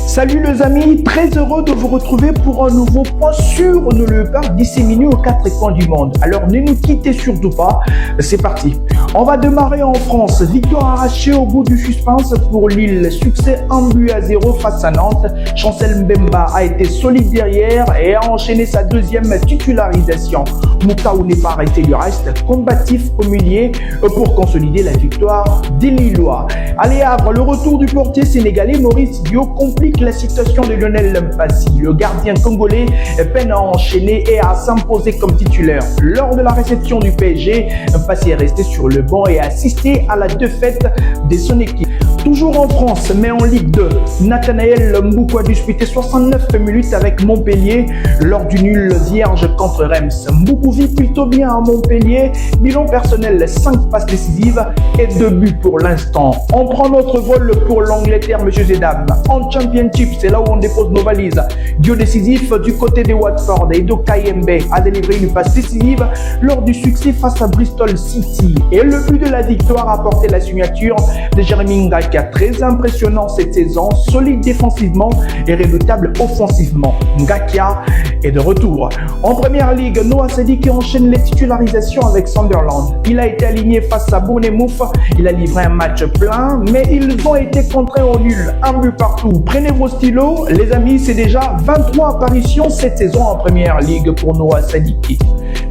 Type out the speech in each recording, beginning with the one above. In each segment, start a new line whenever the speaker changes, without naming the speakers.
Salut les amis, très heureux de vous retrouver pour un nouveau point sur nos léopards disséminés aux quatre coins du monde. Alors ne nous quittez surtout pas, c'est parti. On va démarrer en France. Victoire arrachée au bout du suspense pour Lille. Succès 1-0 face à Nantes. Chancel Mbemba a été solide derrière et a enchaîné sa deuxième titularisation. Mouktaou n'est pas resté du reste, combatif au milieu pour consolider la victoire des Lillois. Allez Havre, le retour du portier sénégalais Maurice Dio complique la situation de Lionel Mpassi. Le gardien congolais peine à enchaîner et à s'imposer comme titulaire. Lors de la réception du PSG, Mpassi est resté sur le banc et a assisté à la défaite de son équipe. Toujours en France, mais en Ligue 2, Nathanaël Mboukou a disputé 69 minutes avec Montpellier lors du nul vierge contre Reims. Mboukou vit plutôt bien à Montpellier, bilan personnel 5 passes décisives et 2 buts pour l'instant. On prend notre vol pour l'Angleterre, messieurs et dames. En Championship, c'est là où on dépose nos valises. Duo décisif du côté des Watford, Edo Kayembe a délivré une passe décisive lors du succès face à Bristol City. Et le but de la victoire a porté la signature de Jérémy Ngakia, très impressionnant cette saison, solide défensivement et redoutable offensivement. Ngakia est de retour. En première ligue, Noah Sadiki enchaîne les titularisations avec Sunderland. Il a été aligné face à Bournemouth. Il a livré un match plein, mais ils ont été contraints au nul. Un but partout. Prenez vos stylos, les amis, c'est déjà 23 apparitions cette saison en première ligue pour Noah Sadiki.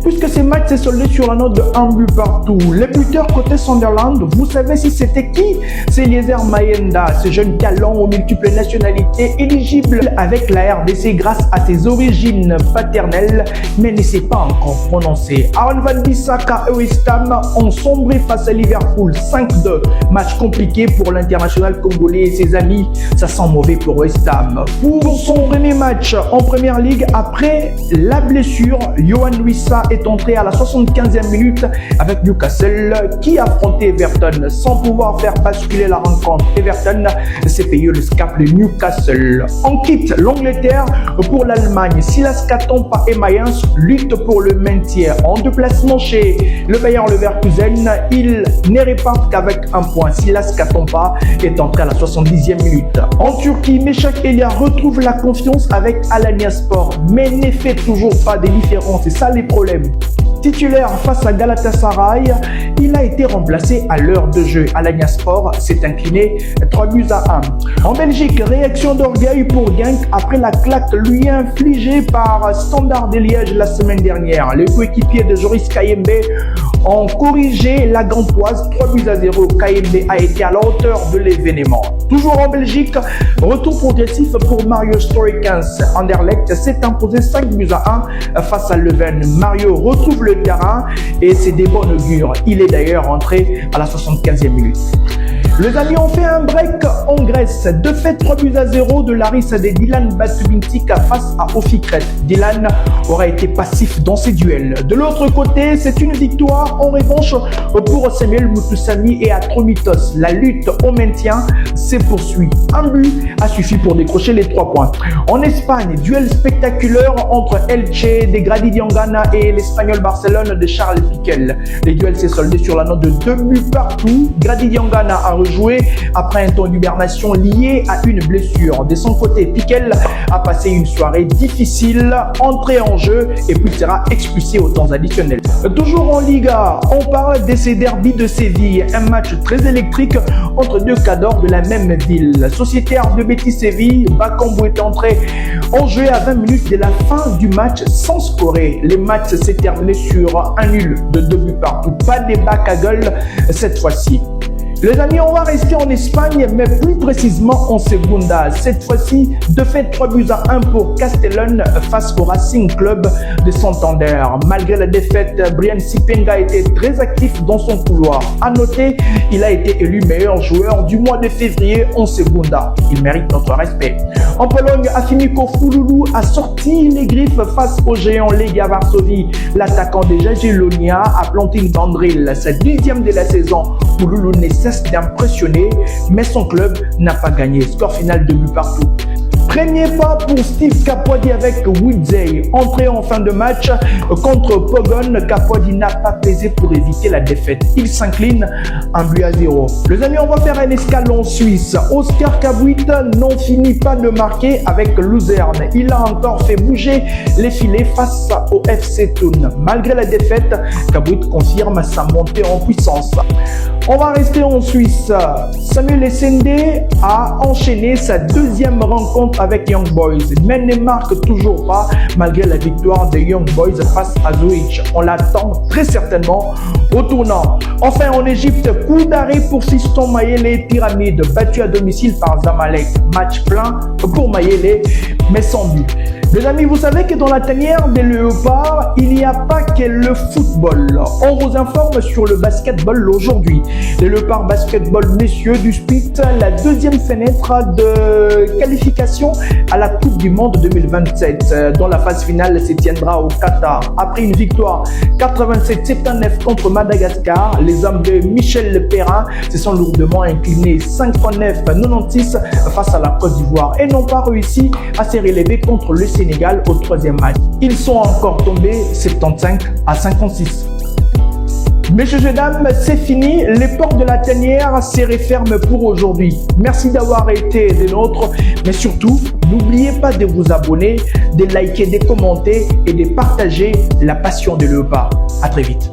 Puisque ces matchs s'est soldé sur la note de 1 but partout. Les buteurs côté Sunderland, vous savez si c'était qui? C'est Eliezer Mayenda, ce jeune talent aux multiples nationalités éligible avec la RDC grâce à ses origines paternelles, mais ne s'est pas encore prononcé. Aaron Van Bissaka et West Ham ont sombré face à Liverpool 5-2. Match compliqué pour l'international congolais et ses amis. Ça sent mauvais pour West Ham. Pour son premier match en première ligue, après la blessure, Yohan Wissa est entré à la 75e minute avec Newcastle qui affrontait Everton sans pouvoir faire basculer la rencontre. Everton s'est payé le scap de Newcastle. On quitte l'Angleterre pour l'Allemagne. Silas Katompa et Mayence luttent pour le maintien. En déplacement chez le Bayer Leverkusen, il n'est réparti qu'avec un point. Silas Katompa est entré à la 70e minute. En Turquie, Meshak Elia retrouve la confiance avec Alanyaspor, mais ne fait toujours pas de différence. C'est ça les problèmes. Titulaire face à Galatasaray, il a été remplacé à l'heure de jeu. Alanyaspor s'est incliné 3-1. En Belgique, réaction d'orgueil pour Genk après la claque lui infligée par Standard de Liège la semaine dernière. Les coéquipiers de Joris Kayembe ont corrigé la Gantoise 3-0. Kayembe a été à la hauteur de l'événement. Toujours en Belgique, retour progressif pour Mario Storikens. Anderlecht s'est imposé 5-1 face à Leuven. Mario retrouve le terrain et c'est des bonnes augures. Il est d'ailleurs entré à la 75e minute. Les amis ont fait un break en Grèce. Défaite 3-0 de Larissa de Dylan Batubintika face à Ofikret. Dylan aura été passif dans ses duels. De l'autre côté, c'est une victoire en revanche pour Samuel Mutusami et Atromitos. La lutte au maintien se poursuit. Un but a suffi pour décrocher les 3 points. En Espagne, duel spectaculaire entre Elche de Gradi Diangana et l'Espagnol Barcelone de Charles Piquel. Les duels s'est soldé sur la note de 2 buts partout. Gradi Diangana a rejoué après un temps d'hibernation lié à une blessure. De son côté, Piquel a passé une soirée difficile, entré en jeu et puis sera expulsé au temps additionnel. Toujours en Liga, on parle de ces derbys de Séville, un match très électrique entre deux cadors de la même ville. Sociétaire de Betis Séville, Bakambu est entré en jeu à 20 minutes de la fin du match sans scorer. Le match s'est terminé sur un nul de 2 buts partout. Pas de bac à gueule cette fois-ci. Les amis, on va rester en Espagne, mais plus précisément en Segunda. Cette fois-ci, défaite 3-1 pour Castellón face au Racing Club de Santander. Malgré la défaite, Brian Sipenga était très actif dans son couloir. À noter, il a été élu meilleur joueur du mois de février en Segunda. Il mérite notre respect. En Pologne, Afimiko Fululu a sorti les griffes face au géant Legia Varsovie. L'attaquant de Jagiellonia a planté une bandrille. Sa 10e de la saison. Fululu ne cesse d'impressionner, mais son club n'a pas gagné. Score final 2 buts partout. Premier pas pour Steve Kapwadi avec Woodsey. Entré en fin de match contre Pogon, Kapwadi n'a pas pesé pour éviter la défaite. Il s'incline 1-0. Les amis, on va faire un escale en Suisse. Oscar Kabouit n'en finit pas de marquer avec Luzerne. Il a encore fait bouger les filets face au FC Thun. Malgré la défaite, Kabouit confirme sa montée en puissance. On va rester en Suisse. Samuel Essende a enchaîné sa deuxième rencontre avec Young Boys, mais ne marque toujours pas malgré la victoire des Young Boys face à Zurich. On l'attend très certainement au tournant. Enfin, en Égypte, coup d'arrêt pour Fiston Mayele, Pyramide, battu à domicile par Zamalek. Match plein pour Mayele, mais sans but. Les amis, vous savez que dans la tanière des Léopards, il n'y a pas que le football. On vous informe sur le basketball aujourd'hui. Les Léopards basketball messieurs du Split, la deuxième fenêtre de qualification à la Coupe du Monde 2027. Dont la phase finale se tiendra au Qatar. Après une victoire 87-79 contre Madagascar, les hommes de Michel Perrin se sont lourdement inclinés 5-9-96 face à la Côte d'Ivoire et n'ont pas réussi à se relever contre le Sénégal au troisième match. Ils sont encore tombés 75-56. Messieurs et dames, c'est fini. Les portes de la tanière se referment pour aujourd'hui. Merci d'avoir été des nôtres. Mais surtout, n'oubliez pas de vous abonner, de liker, de commenter et de partager la passion des léopards. À très vite.